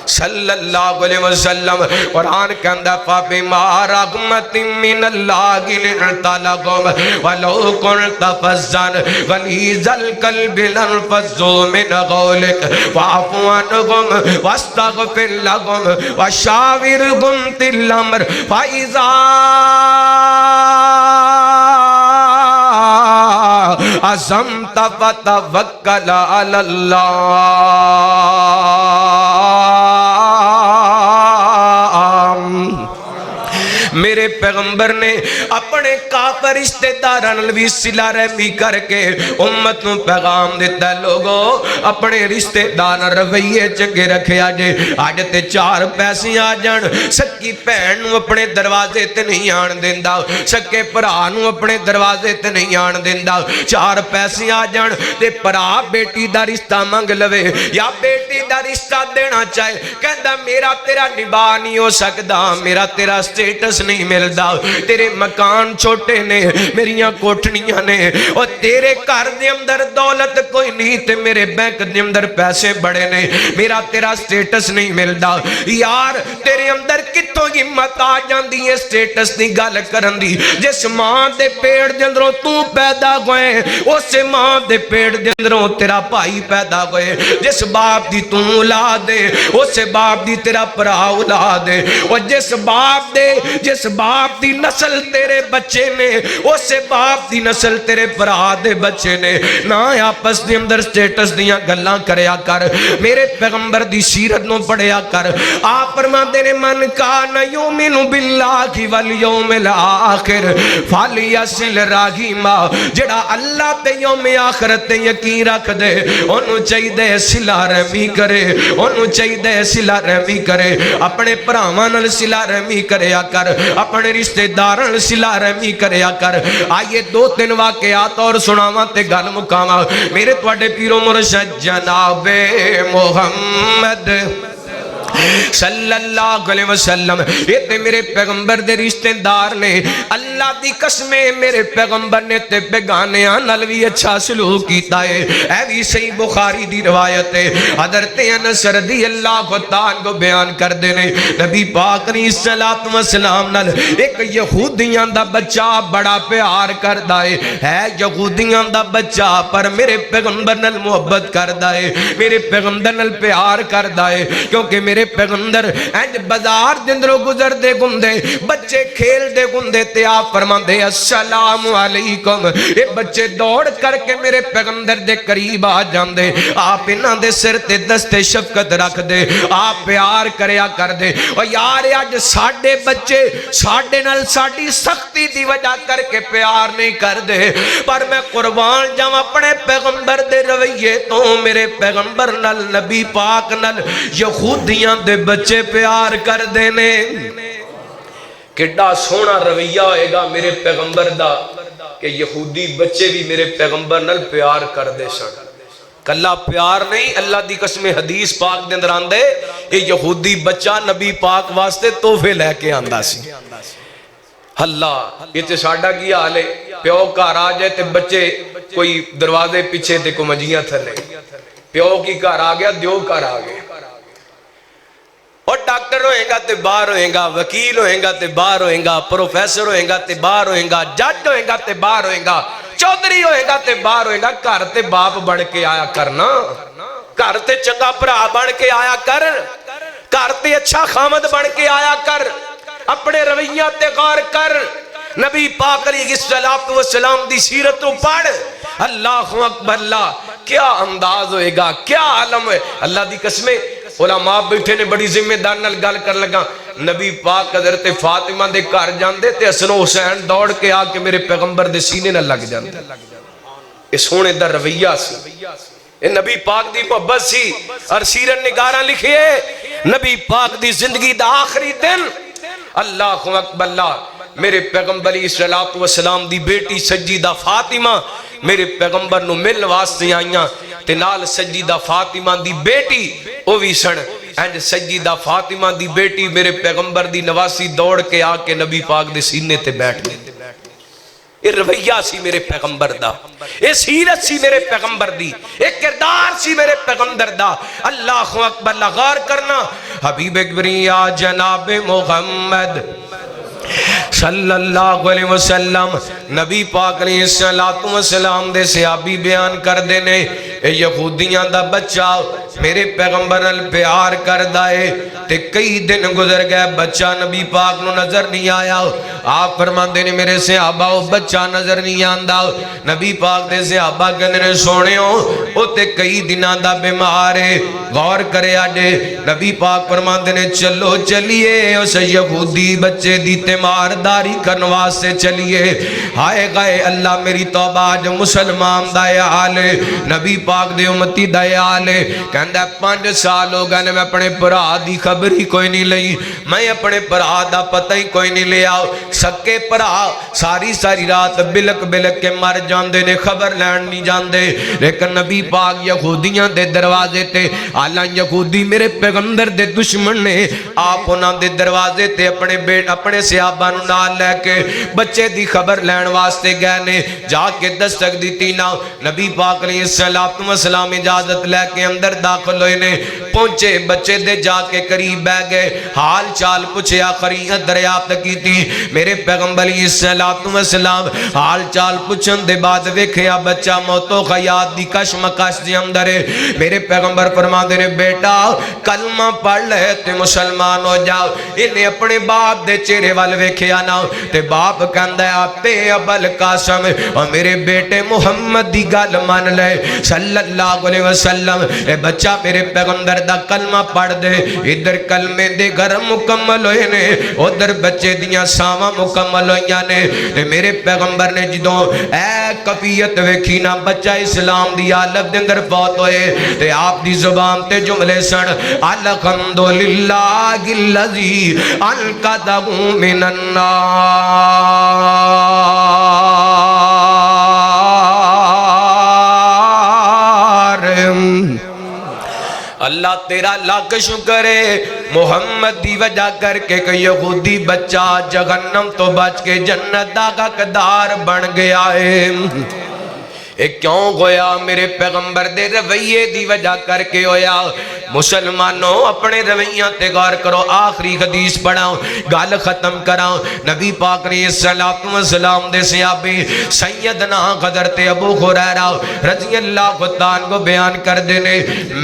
صلی اللہ علیہ وسلم قرآن کہندہ فَبِمَا رَحْمَةٍ مِّنَ اللَّهِ لِنْتَ لَهُمْ وَلَوْ كُنْتَ فَظًّا غَلِيظَ الْقَلْبِ لَانفَضُّوا مِنْ حَوْلِكَ فَاعْفُ عَنْهُمْ وَاسْتَغْفِرْ لَهُمْ وَشَاوِرْهُمْ فِي الْأَمْرِ فَإِذَا عَزَمْتَ فَتَوَكَّلْ عَلَى اللَّهِ میرے پیغمبر نے اپنے کافر رشتہ داراں بھی صلہ رحمی کر کے امت نو پیغام دیتا ہے لوگوں اپنے رشتہ دار رویے چنگے رکھیا جے اج تے 4 پیسے آ جان سکی بہن نو اپنے دروازے تے نہیں آن دیندا سکے بھرا نو اپنے دروازے تے نہیں آن دیندا 4 پیسے آ جان تے بھرا بیٹی دا رشتہ منگ لوے یا بیٹی دا رشتہ دینا چاہے کہندا میرا تیرا نباہ نہیں ہو سکدا میرا تیرا سٹیٹس نہیں ملدا تیرے مکان چھوٹے نے میریاں کوٹھنیاں نے اور تیرے گھر دے اندر دولت کوئی نہیں تے میرے بینک دے اندر پیسے بڑے نے میرا تیرا سٹیٹس نہیں ملدا یار تیرے اندر کتوں ہمت آ جاندی ہے سٹیٹس دی گل کرن دی جس ماں دے پیڑ دے اندروں تو پیدا ہوئے اس ماں دے پیڑ دے اندروں تیرا بھائی پیدا ہوئے جس باپ دی تو اولاد دے اس باپ دی تیرا بھرا اولاد دے اور جس باپ دی نسل تیرے بچے نے اس باپ دی نسل تیرے بھرا دے بچے نے نہ آپس دے اندر سٹیٹس دیاں گلاں کریا کر میرے پیغمبر دی سیرت نو پڑھیا کر آپ فرماندے نے من کان یؤمن باللہ والیوم الآخر فلیصل رحمہ جڑا اللہ تے یوم آخرت تے یقین رکھ دے انہوں چاہیے صلہ رحمی کرے انہوں چاہیے صلہ رحمی کرے اپنے بھراواں نال صلہ رحمی کریا کر اپنے رشتہ داراں صلہ رحمی کریا کر آئیے 2-3 واقعات اور سناواں تے گل مکاواں میرے تواڈے پیرو مرشد جناب محمد صلی اللہ علیہ وسلم یہ تے میرے پیغمبر دے رشتے دار نے اللہ دی قسم میرے پیغمبر نے تے بیگانیاں نال وی اچھا سلوک کیتا ہے اے بھی صحیح بخاری دی روایت ہے حضرت انس رضی اللہ تعالیٰ کو بیان کر دینے نبی پاک علیہ السلام نال ایک یہودیاں دا بچہ بڑا پیار کردا ہے یہودیاں دا بچہ پر میرے پیغمبر نال محبت کردا ہے میرے پیغمبر نال پیار کردا ہے کیونکہ میرے پیغمبر انج بازار دے اندروں گزر دے گندے بچے کھیل دے گندے تے آپ فرماندے السلام علیکم یہ بچے دوڑ کر کے میرے پیغمبر دے قریب آ جاندے آپ انہاں دے سر تے دست شفقت رکھ دے آپ پیار کریا کر دے اور یار آج ساڑھے بچے ساڑھے نال ساڑھی سختی دی وجہ کر کے پیار نہیں کر دے پر میں قربان جاؤں اپنے پیغمبر دے رویے تو میرے پیغمبر نال نبی پاک نال یہودیاں دے بچے پیار کر دینے کڈا سونا رویہ ہوئے گا میرے پیغمبر دا کہ یہودی بچے بھی میرے پیغمبر نال پیار کر دے سن کلا پیار نہیں اللہ دی قسم حدیث پاک دے اندر آندے یہ یہودی بچہ نبی پاک واسطے تحفے لے کے آندا سی اللہ یہ تے ساڈا کی حال ہے پیو گھر آ جائے تے بچے کوئی دروازے پیچھے تے کو مجیاں تھلے پیو کی گھر آ گیا دیو گھر آ گیا اور ڈاکٹر ہوئے گا تے باہر ہوئے گا وکیل ہوئے گا تے باہر ہوئے گا پروفیسر ہوئے گا تے باہر ہوئے گا جج ہوئے گا تے باہر ہوئے گا چودھری ہوئے گا تے باہر ہوئے گا گھر تے باپ بڑھ کے آیا کرنا گھر تے چنگا بھرا بڑھ کے آیا کر گھر تے اچھا خامد بڑھ کے آیا کر اپنے رویہ تے غور کر نبی پاک علیہ السلام دی سیرت تو پڑھ اللہ اکبر اللہ کیا انداز ہوئے گا کیا عالم ہے اللہ دی قسمیں علماء بیٹھے نے بڑی ذمہ دار نال گل کر لگا نبی پاک حضرت فاطمہ دے گھر جاندے تے حسن و حسین دوڑ کے آ کے میرے پیغمبر دے سینے نہ لگ جاندے اس سونے دا رویہ سی اے نبی پاک دی محبت سی اور سیرت نگاراں لکھیے نبی پاک دی زندگی دا آخری دن اللہ اکبر اللہ میرے پیغمبر علیہ السلام دی بیٹی سجیدہ فاطمہ میرے پیغمبر نو مل واسطے آئیاں تے نال سجیدہ فاطمہ دی بیٹی او بھی سن اینڈ سجیدہ فاطمہ دی بیٹی میرے پیغمبر دی نواسی دوڑ کے آ کے نبی پاک دے سینے تے بیٹھ گئے یہ رویہ سی میرے پیغمبر دا یہ سیرت سی میرے پیغمبر دی ایک کردار سی میرے پیغمبر دا اللہ اکبر اللہ غور کرنا حبیب اکبریہ جناب محمد صلی اللہ علیہ وسلم نبی پاک علیہ السلام دے صحابی بیان کر دینے اے یہودیاں دا بچہ میرے پیغمبر نال پیار کر دائے تے کئی دن گزر گئے بچہ نبی پاک نو نظر نہیں آیا آپ فرمان دینے میرے صحابہ بچہ نظر نہیں آندا نبی پاک دے صحابہ کہنے سونے ہو تے کئی دناں دا بیمارے غور کرے آجے نبی پاک فرمان دینے چلو چلیے اس یہودی بچے دی تیمارداری کرنواز سے چلیے ہائے گئے اللہ میری توبہ آج مسلمان دائے آلے نبی پاک دے امتی دائے آلے کہندہ 5 سال ہو گئے میں اپنے پرا دی خبری کوئی نہیں لئی میں اپنے پرا دا پتہ ہی کوئی نہیں لے آؤ سکے پرا ساری رات بلک بلک کے مر جاندے نے خبر لین نہیں جاندے لیکن نبی پاک یہودیاں دے دروازے تے آلہ یہودی میرے پیغمبر دے دشمن نے آپ انہاں دے دروازے تے اپنے صحابہ نو نال لے کے بچے دی خبر لین واسطے گئے نے جا کے دستک دیتی نا نبی پاک علیہ السلام اجازت لے کے اندر داخل ہوئے نے پہنچے بچے دے جا کے قریب بہ گئے حال چال پوچھے آخریت دریافت کی تھی میرے پیغمبر علیہ السلام حال چال پوچھن دے بعد ویکھیا بچہ موت و خیات دی کشمکش دے اندر ہے میرے پیغمبر فرما دے نے بیٹا کلمہ پڑھ لے تے مسلمان ہو جاؤ انہیں اپنے باپ دے چہرے وال ویکھیا نا تے باپ کہندا ہے آپے ابل قاسم اور میرے بیٹے محمد دی گل مان لے صلی اللہ علیہ وسلم اے بچہ میرے پیغمبر دا کلمہ پڑھ دے ادھر کلمے دے گھر مکمل ہوئے نے ادھر بچے دیاں ساواں مکمل ہوئیاں نے میرے پیغمبر نے جدوں اے کفیت ویکھی نا بچہ اسلام دی حالت دے اندر فوت ہوئے تے آپ دی زبان تے جملے سن الحمدللہ الذی انقذہ من النار اللہ تیرا لاکھ شکر ہے محمد دی وجہ کر کے کہ یہودی بچہ جہنم تو بچ کے جنت دا حقدار بن گیا ہے۔ ایک کیوں گویا میرے پیغمبر دے رویے دی وجہ کر کے ہویا۔ مسلمانوں اپنے رویاں تے غور کرو، آخری حدیث پڑھاؤں گال ختم کراؤں۔ نبی پاک علیہ السلام دے صحابی سیدنا حضرت ابو ہریرہ رضی اللہ عنہ کو بیان کر دینے،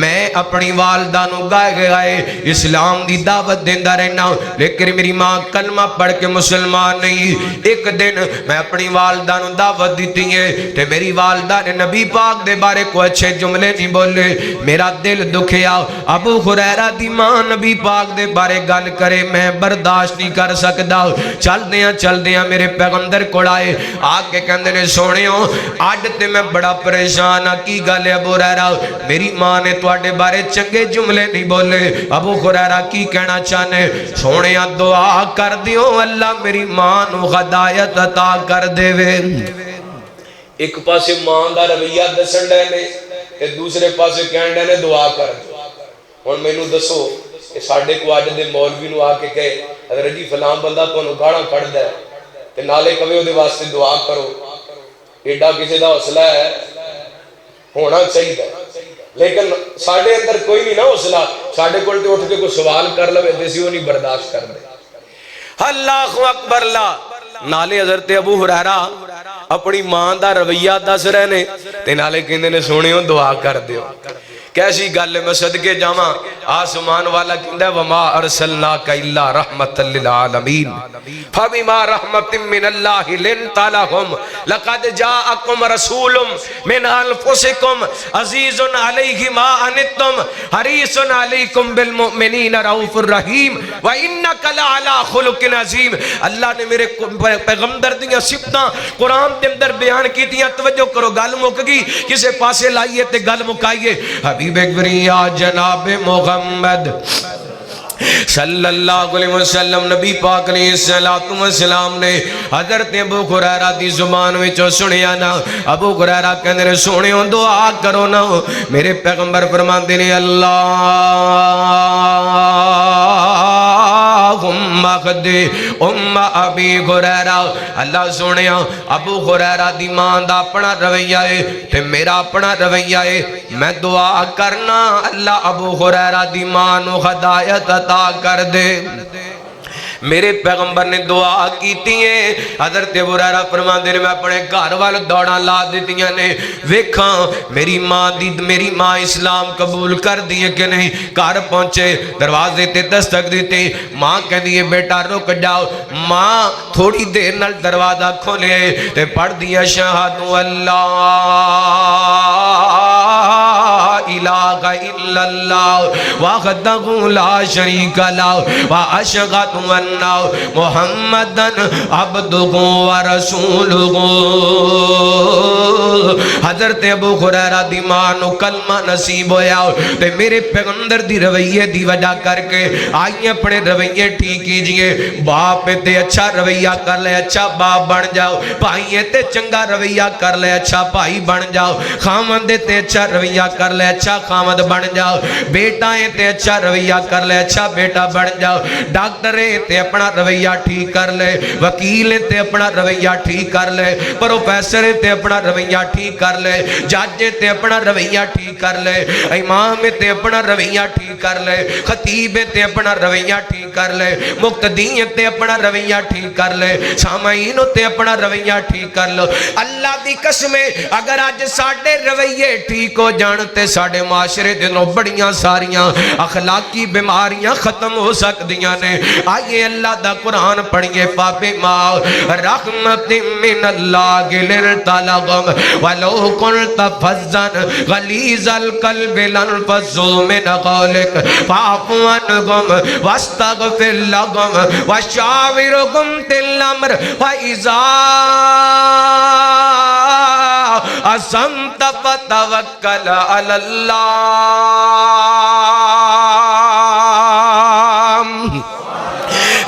میں اپنی والدہ نو گائے اسلام دی دعوت دیندہ رہنا، لیکن میری ماں کلمہ پڑھ کے مسلمان نہیں۔ ایک دن میں اپنی والدہ نو دعوت دیتی ہے تے میری والدہ نے نبی پاک دے بارے کو اچھے جملے نہیں بولے، میرا دل دکھیا۔ ابو ہریرہ دی ماں نبی پاک دے بارے گل کرے میں برداشت نہیں کر سکتا۔ چل دیاں میرے پیغمبر کو آئے، آکے کہندے نے سونیوں آج تے میں بڑا پریشان ہاں، کی گل ہے ابو ہریرہ؟ میری ماں نے تواڈے بارے چنگے جملے نہیں بولے۔ ابو ہریرہ کی کہنا چاہنے؟ سونیاں دعا کر دیو اللہ میری ماں نو ہدایت عطا کر دے وے۔ ایک پاسے ماں دا رویہ دسن ڈے نے تے دوسرے پاسے کہن ڈے نے دعا کر دو۔ اور میں نو دسو کہ ساڑھے کو آج دے مولوی نو آکے کہے حضرت جی فلان بندہ تو انہوں گاڑا کھڑ دے تے نالے کبھی ہو دے واسطے دعا کرو، ایڈا کسی دا حوصلہ ہے ہونا چاہیے، لیکن ساڑھے اندر کوئی نہیں نا حوصلہ، ساڑھے کو اٹھ کے کوئی سوال کر لو دیسی وہ نہیں برداشت کر دے۔ اللہ اکبر اللہ۔ نالے حضرت ابو ہریرہ اپنی ماں دا رویہ دس رہے نے تے نالے کہندے نے سونیوں دعا کر دیو۔ کیسی گل ہے، میں صدقے جاواں آسمان والا کہندا ہے وما ارسلناک الا رحمت للعالمین فبما رحمت من اللہ لنت لهم لقد جاءکم رسول من انفسکم عزیز علیہ ما عنتم حریص علیکم بالمؤمنین رؤوف الرحیم وانک لعلی خلق عظیم۔ اللہ نے میرے پیغمبر دیاں صفتاں قرآن دے اندر بیان کیتیاں، توجہ کرو گل مک گئی، کسے پاسے لائیے تے گل مکائیے۔ حبیب اکبری جناب محمد صلی اللہ علیہ وسلم نبی پاک علیہ السلام نے حضرت ابو ہریرہ دی زبان وچوں سنیا نا، ابو ہریرہ کہندے نے سونیوں دعا کرو نا، میرے پیغمبر فرماندے نے اللہم اغفر ابی ہریرہ، اللہ سونیا ابو ہریرہ دی ماں دا اپنا رویہ ہے تے میرا اپنا رویہ ہے، میں دعا کرنا اللہ ابو ہریرہ دی ماں نو ہدایت عطا کر دے۔ میرے پیغمبر نے دعا کیتی ہے، حضرت ابو ہریرہ فرماندے نے میں اپنے گھر وال دوڑاں لا دیتیاں نے، ویکھاں میری ماں اسلام قبول کر دیے کہ نہیں۔ گھر پہنچے، دروازے تے دستک دیتے، ماں کہندی ہے بیٹا رک جاؤ۔ ماں تھوڑی دیر نال دروازہ کھولے تے پڑھ دیا اشہد اللہ الہ الا اللہ وحدہ لا شریک لہ واشہد ان محمدن عبدہ ورسولہ۔ حضرت ابو ہریرہ دی ماں نو کلمہ نصیب ہویا تے میرے پیغمبر دی رویے دی وجہ کر کے آئیے اپنے رویے ٹھیک کیجئے۔ باپ تے اچھا رویہ کر لے اچھا باپ بن جاؤ، بھائی تے چنگا رویہ کر لے اچھا بھائی بن جاؤ، خامد تے اچھا رویہ کر لے اچھا خامد بن جاؤ، بیٹا تے اچھا رویہ کر لے اچھا بیٹا بن جاؤ، ڈاکٹر تے اپنا رویہ ٹھیک کر لے، وکیل تے اپنا رویہ ٹھیک کر لے، پروفیسر تے اپنا رویہ ٹھیک کر لے، جج تے اپنا رویہ ٹھیک کر لے، امام تے اپنا رویہ ٹھیک کر لے، خطیب تے اپنا رویہ ٹھیک کر لے، مقتدی تے اپنا رویہ ٹھیک کر لے، سامعین تے اپنا رویہ ٹھیک کر لو۔ اللہ دی قسم اگر آج ساڑھے رویے ٹھیک ہو جانتے ساڑھے معاشرے دنوں بڑیاں ساریاں اخلاقی بیماریاں ختم ہو سکدیاں نے۔ آئیے اللہ دا قرآن پڑھئے فَبِمَا رَحْمَةٍ مِّنَ اللَّهِ لِنْتَ لَهُمْ وَلَوْ كُنْتَ فَظًّا غَلِيظَ الْقَلْبِ لَانفَضُّوا مِنْ حَوْلِكَ فَاعْفُ عَنْهُمْ وَاسْتَغْفِرْ لَهُمْ وَشَاوِرْهُمْ فِي الْأَمْرِ فَإِذَا عَزَمْتَ فَتَوَكَّلْ عَلَى اللَّهِ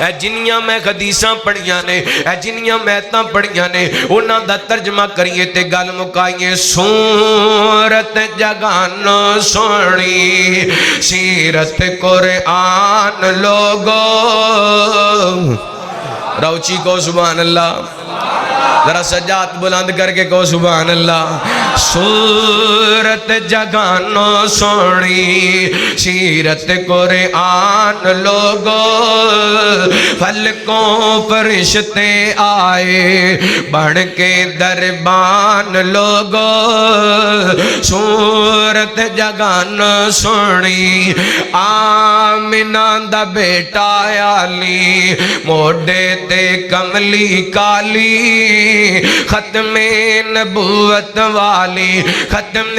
اے جنیاں میں حدیثاں پڑھیاں نے اے جنیاں میتاں پڑھیاں نے انہاں دا ترجمہ کریے تے گل مکائیے سورت جگان سونی سیرت قرآن لوگو روچی کو سبحان اللہ ذرا سجاد بلند کر کے کو سبحان اللہ سورت جگانو سونی سیرت قرآن لوگو فلکوں فرشتے آئے بڑھ کے دربان لوگو سورت جگانو سونی آمنہ دا بیٹا علی موڈے تے کملی کالی ختم نبوت والی ختم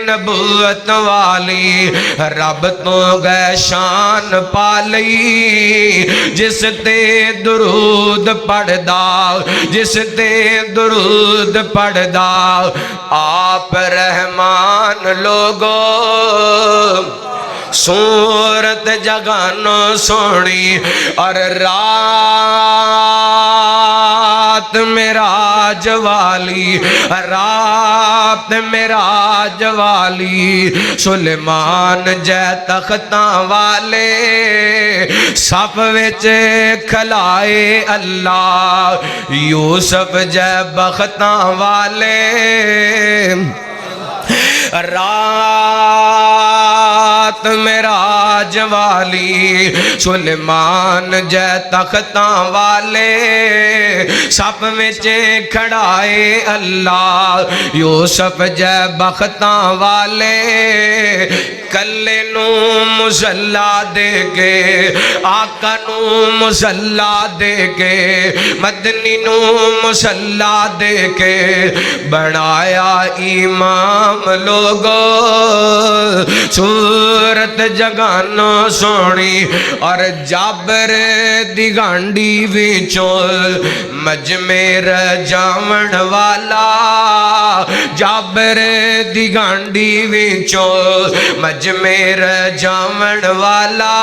نبوت والی رب تو گئے شان پالی جس تے درود پڑھ دا جس تے درود پڑھ دا آپ رحمان لوگو سورت جگانو سونی اور رات معراج والی رات معراج والی سلیمان جے تختاں والے صف وچ کھلائے اللہ یوسف جے بختاں والے رات معراج والی سلیمان جے تختاں والے صف وچ کھڑائے اللہ یوسف جے بختاں والے کلے نو مصلا دے کے آقا نو مصلا دے کے مدنی نو مصلا دے کے بنایا امام لوگو سورت جگانو سونی اور جابر دی گانڈی وچوں مجمیر جاون والا جابر دی گانڈی وچوں مجمیر جاون والا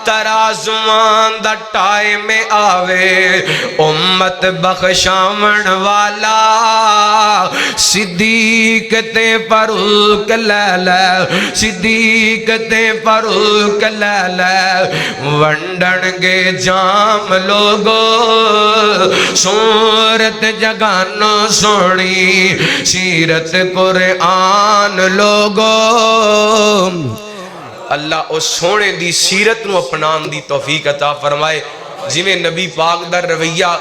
ترازوان دا ٹائم آوے امت بخشاون والا صدیق تے فاروق لے لے صدیق تے فاروق لے لے ونڈن گے جام لوگو سورت جگانو سونی سیرت قرآن لوگو اللہ اس سونے دی سیرت نو اپنان دی توفیق عطا فرمائے جویں نبی پاک دا رویہ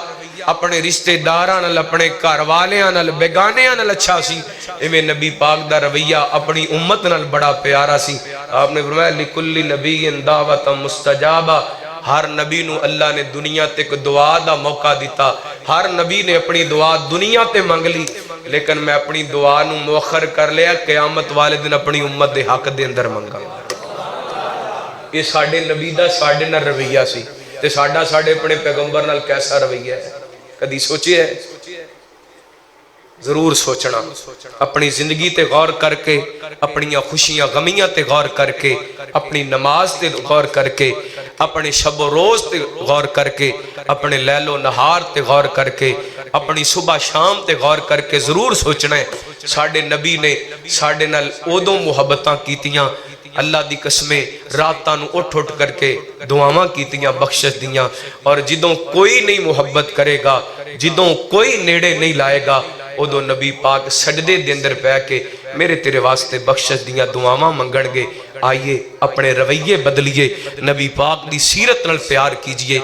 اپنے رشتے داران اپنے گھر والیاں بیگانیاں اچھا سی ایویں نبی پاک دا رویہ اپنی امت نال بڑا پیارا سی آپ نے فرمایا لکل نبی دعوت مستجابہ ہر نبی نو اللہ نے دنیا تے کو دعا دا موقع دیتا ہر نبی نے اپنی دعا دنیا تے مانگ لی لیکن میں اپنی دعا نو مؤخر کر لیا قیامت والے دن اپنی امت دے حق دے اندر منگا یہ ساڑھے نبی دا ساڑھے نہ رویہ سی تے ساڑھا ساڑھے اپنے پیغمبر نال کیسا رویہ ہے کدی سوچے ہے ضرور سوچنا اپنی زندگی تے غور کر کے اپنی خوشیاں غمیاں تے غور کر کے اپنی نماز تے غور کر کے اپنے شب و روز تے غور کر کے اپنے لیل و نہار تے غور کر کے اپنی صبح شام تے غور کر کے ضرور سوچنا ہے ساڑھے نبی نے ساڑھے نال اودوں محبتاں کیتیاں اللہ دی قسمیں راتاں نو اٹھ اٹھ کر کے دعاواں کیتیاں بخشش دیاں اور جدوں کوئی نہیں محبت کرے گا جدوں کوئی نیڑے نہیں لائے گا ادو نبی پاک سجدے دے اندر پہ کے میرے تیرے واسطے بخشش دیاں دعاواں منگن گے آئیے اپنے رویے بدلیے نبی پاک دی سیرت نال پیار کیجئے